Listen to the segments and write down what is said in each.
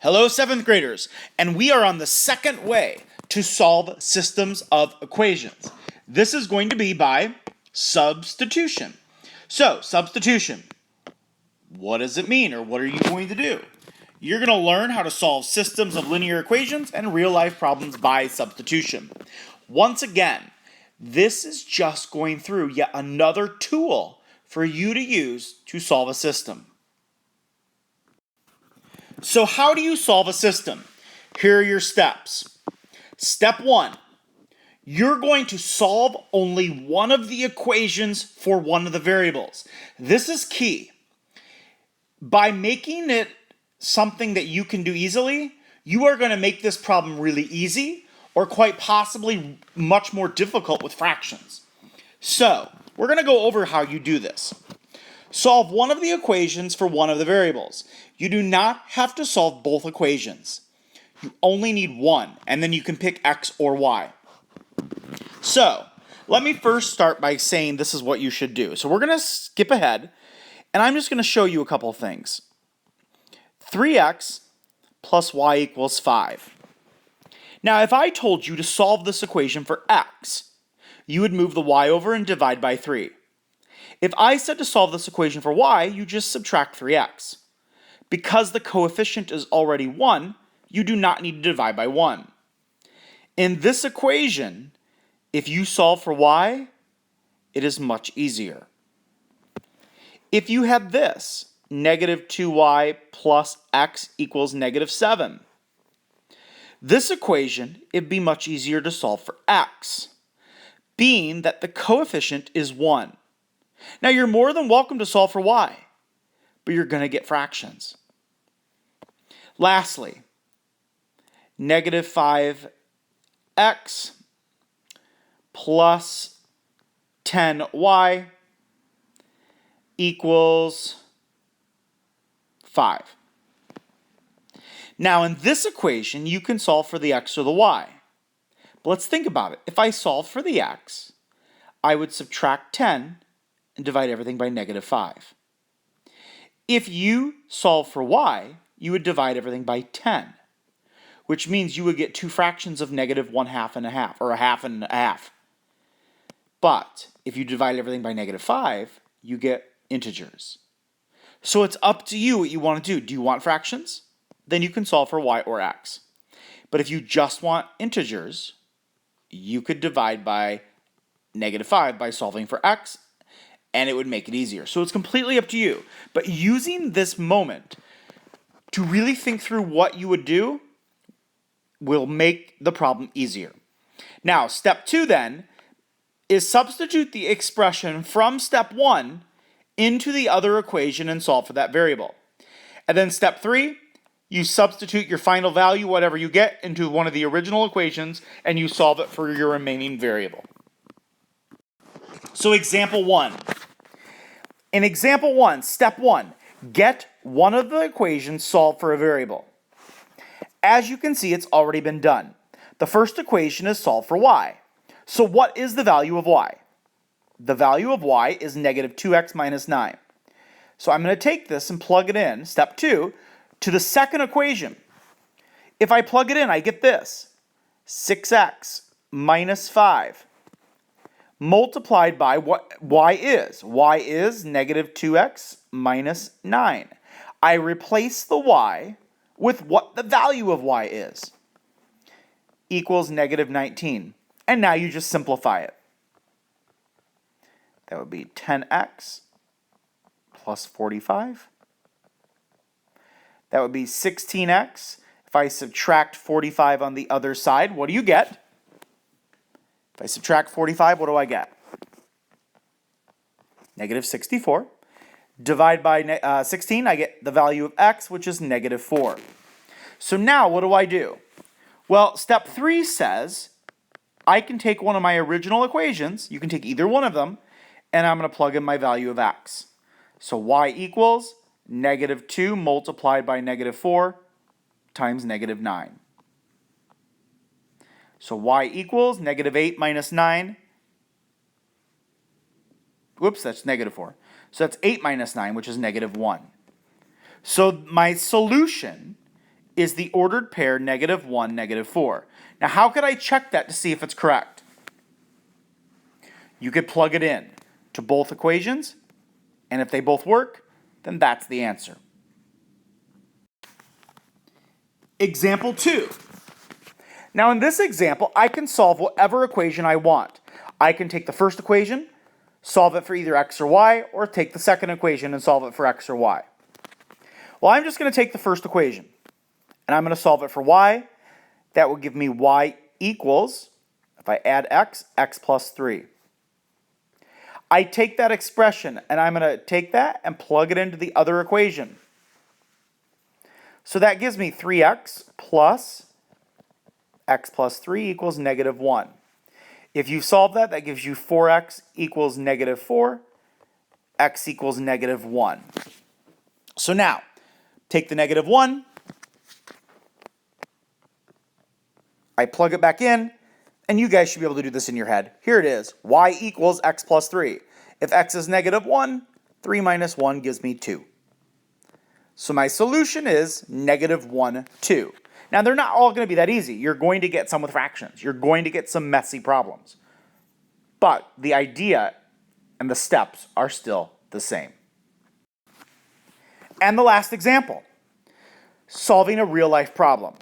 Hello, 7th graders, and we are on the second way to solve systems of equations. This is going to be by substitution. So, substitution, what does it mean, or what are you going to do? You're going to learn how to solve systems of linear equations and real-life problems by substitution. Once again, this is just going through yet another tool for you to use to solve a system. So how do you solve a system? Here are your steps. Step 1, you're going to solve only one of the equations for one of the variables. This is key. By making it something that you can do easily, you are going to make this problem really easy, or quite possibly much more difficult with fractions. So, we're going to go over how you do this. Solve one of the equations for one of the variables. You do not have to solve both equations. You only need one, and then you can pick x or y. So, let me first start by saying this is what you should do. So we're going to skip ahead, and I'm just going to show you a couple of things. 3x plus y equals 5. Now, if I told you to solve this equation for x, you would move the y over and divide by 3. If I said to solve this equation for y, you just subtract 3x. Because the coefficient is already 1, you do not need to divide by 1. In this equation, if you solve for y, it is much easier. If you had this, negative 2y plus x equals negative 7. This equation, it'd be much easier to solve for x, being that the coefficient is 1. Now, you're more than welcome to solve for y, but you're going to get fractions. Lastly, negative 5x plus 10y equals 5. Now, in this equation, you can solve for the x or the y. But let's think about it. If I solve for the x, I would subtract 10 and divide everything by negative 5. If you solve for y, you would divide everything by 10, which means you would get two fractions of negative 1/2 and a half, or a half and a half. But if you divide everything by negative 5, you get integers. So it's up to you what you want to do. Do you want fractions? Then you can solve for y or x. But if you just want integers, you could divide by negative 5 by solving for x, and it would make it easier. So it's completely up to you. But using this moment to really think through what you would do will make the problem easier. Now, step 2 then is substitute the expression from step 1 into the other equation and solve for that variable. And then step 3, you substitute your final value, whatever you get, into one of the original equations, and you solve it for your remaining variable. So example 1. In example 1, step 1, get one of the equations solved for a variable. As you can see, it's already been done. The first equation is solved for y. So what is the value of y? The value of y is negative 2x minus 9. So I'm going to take this and plug it in, step 2, to the second equation. If I plug it in, I get this, 6x minus 5, multiplied by what y is. Y is negative 2x minus 9. I replace the y with what the value of y is, equals negative 19. And now you just simplify it. That would be 10x plus 45. That would be 16x. If I subtract 45 on the other side, what do you get? If I subtract 45, what do I get? Negative 64. Divide by 16, I get the value of x, which is negative 4. So now, what do I do? Well, step 3 says I can take one of my original equations, you can take either one of them, and I'm going to plug in my value of x. So y equals negative 2 multiplied by negative 4 times negative 9. So y equals negative 8 minus 9. Whoops, that's negative 4. So that's 8 minus 9, which is negative 1. So my solution is the ordered pair -1, -4. Now, how could I check that to see if it's correct? You could plug it in to both equations, and if they both work, then that's the answer. Example 2. Now, in this example, I can solve whatever equation I want. I can take the first equation, solve it for either x or y, or take the second equation and solve it for x or y. Well, I'm just going to take the first equation, and I'm going to solve it for y. That will give me y equals, if I add x, x plus 3. I take that expression, and I'm going to take that and plug it into the other equation. So that gives me 3x plus x plus 3 equals -1. If you solve that, that gives you 4x equals -4, x equals -1. So now, take the -1, I plug it back in, and you guys should be able to do this in your head. Here it is, y equals x plus 3. If x is -1, 3 minus 1 gives me 2. So my solution is -1, 2. Now, they're not all going to be that easy. You're going to get some with fractions. You're going to get some messy problems. But the idea and the steps are still the same. And the last example, solving a real-life problem.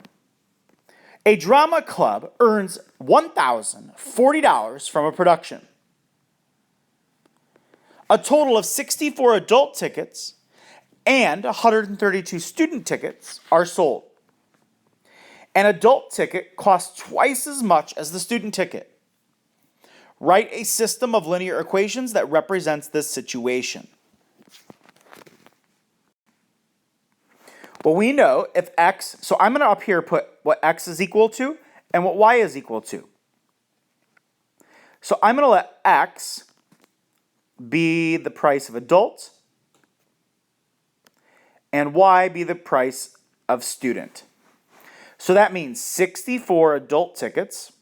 A drama club earns $1,040 from a production. A total of 64 adult tickets and 132 student tickets are sold. An adult ticket costs twice as much as the student ticket. Write a system of linear equations that represents this situation. Well, we know if x, so I'm going to up here put what x is equal to and what y is equal to. So I'm going to let x be the price of adult and y be the price of student. So that means 64 adult tickets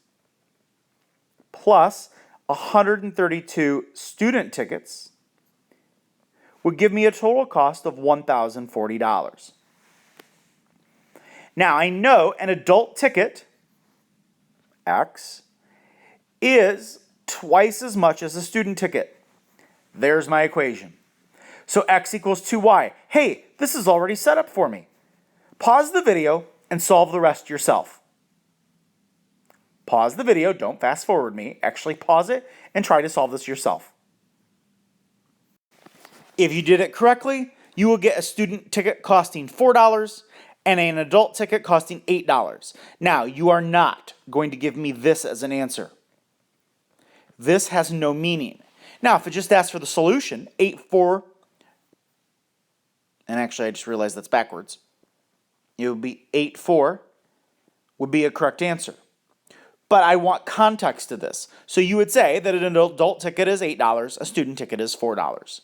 plus 132 student tickets would give me a total cost of $1,040. Now, I know an adult ticket, x, is twice as much as a student ticket. There's my equation. So x equals 2y. Hey, this is already set up for me. Pause the video and solve the rest yourself. Pause the video, don't fast forward me. Actually pause it and try to solve this yourself. If you did it correctly, you will get a student ticket costing $4 and an adult ticket costing $8. Now, you are not going to give me this as an answer. This has no meaning. Now, if it just asks for the solution, 8, 4, and actually I just realized that's backwards. It would be 8, 4 would be a correct answer. But I want context to this. So you would say that an adult ticket is $8, a student ticket is $4.